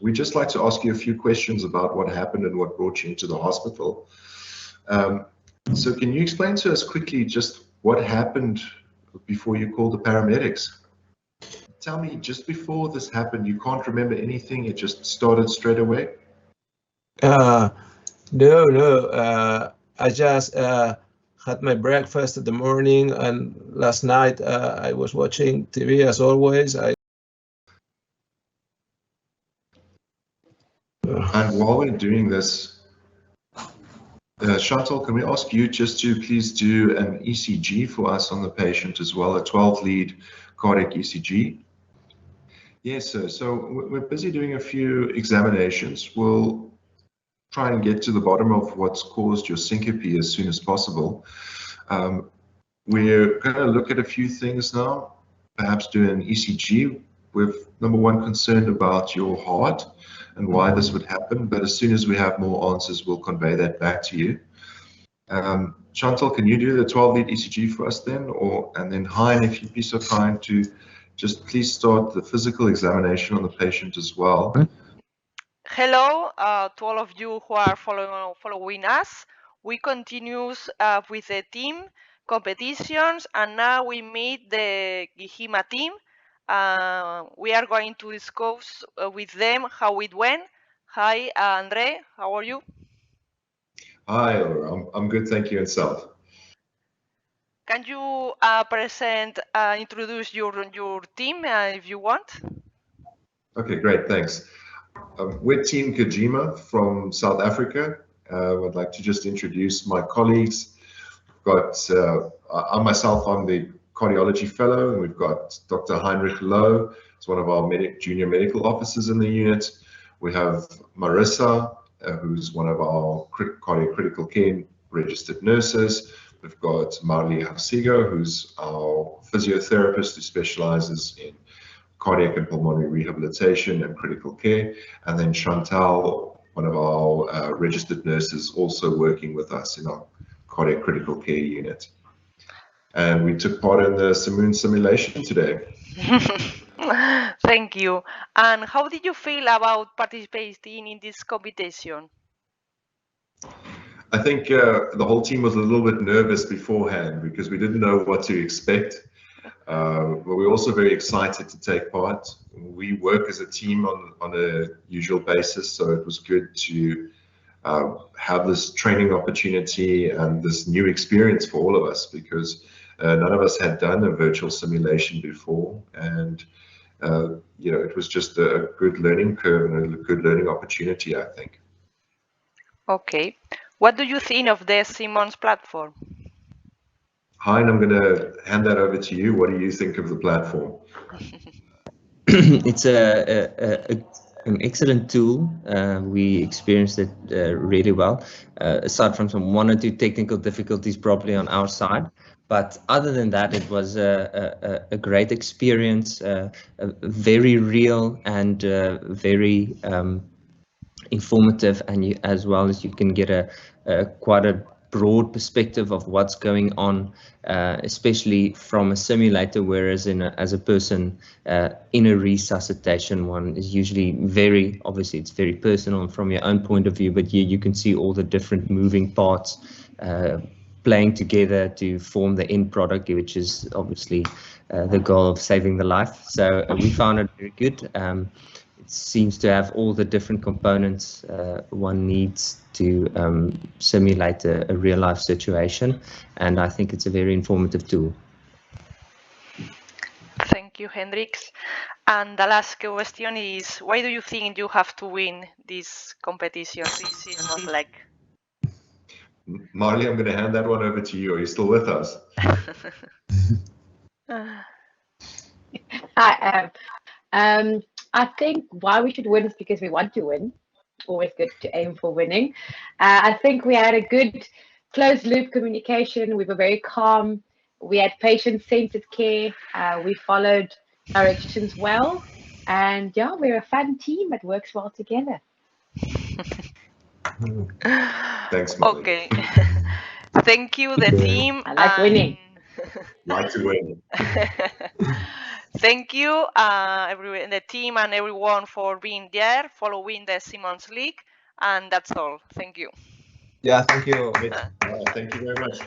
we'd just like to ask you a few questions about what happened and what brought you into the hospital. So can you explain to us quickly just what happened before you called the paramedics? Tell me, just before this happened, you can't remember anything? It just started straight away? No. I just had my breakfast in the morning, and last night I was watching TV as always. And while we're doing this, Chantal, can we ask you just to please do an ECG for us on the patient as well, a 12-lead cardiac ECG? Yes, sir. So we're busy doing a few examinations. We'll try and get to the bottom of what's caused your syncope as soon as possible. We're going to look at a few things now, perhaps do an ECG. We're, number one, concerned about your heart and why this would happen, but as soon as we have more answers, we'll convey that back to you. Chantal, can you do the 12-lead ECG for us then? And then Hein, if you'd be so kind to just please start the physical examination on the patient as well. Hello to all of you who are following us. We continue with the team competitions, and now we meet the Gijima team. We are going to discuss with them how it went. Hi, Andre, how are you? Hi, I'm good, thank you, and self. Can you introduce your team if you want? Okay, great, thanks. We're Team Gijima from South Africa. I'd like to just introduce my colleagues. I myself, I'm the cardiology fellow, and we've got Dr. Heinrich Loh. He's one of our junior medical officers in the unit. We have Marissa, who's one of our cardiac critical care registered nurses. We've got Marley Hafsigo, who's our physiotherapist who specializes in cardiac and pulmonary rehabilitation and critical care. And then Chantal, one of our registered nurses, also working with us in our cardiac critical care unit. And we took part in the Simoon simulation today. Thank you. And how did you feel about participating in this competition? I think the whole team was a little bit nervous beforehand because we didn't know what to expect. But we're also very excited to take part. We work as a team on a usual basis, so it was good to have this training opportunity and this new experience for all of us, because none of us had done a virtual simulation before, and it was just a good learning curve and a good learning opportunity, I think. Okay. What do you think of the Simon's platform? Hein, I'm going to hand that over to you. What do you think of the platform? It's an excellent tool. We experienced it really well, aside from some one or two technical difficulties probably on our side. But other than that, it was a great experience, very real and very informative, and as well as you can get quite a broad perspective of what's going on, especially from a simulator, whereas as a person in a resuscitation one is usually obviously it's very personal from your own point of view, but you can see all the different moving parts playing together to form the end product, which is obviously the goal of saving the life. So we found it very good. It seems to have all the different components one needs to simulate a real-life situation, and I think it's a very informative tool. Thank you, Hendrix. And the last question is, why do you think you have to win this competition? This is not like... Marley, I'm going to hand that one over to you. Are you still with us? I am. I think why we should win is because we want to win. Always good to aim for winning. I think we had a good closed loop communication. We were very calm. We had patient-centered care. We followed directions well. And yeah, we're a fun team that works well together. Thanks, Molly. Okay. Thank you, the team. I like winning. Like to win. Thank you, the team and everyone for being there, following the Simmons League, and that's all. Thank you. Yeah, thank you. Thank you very much.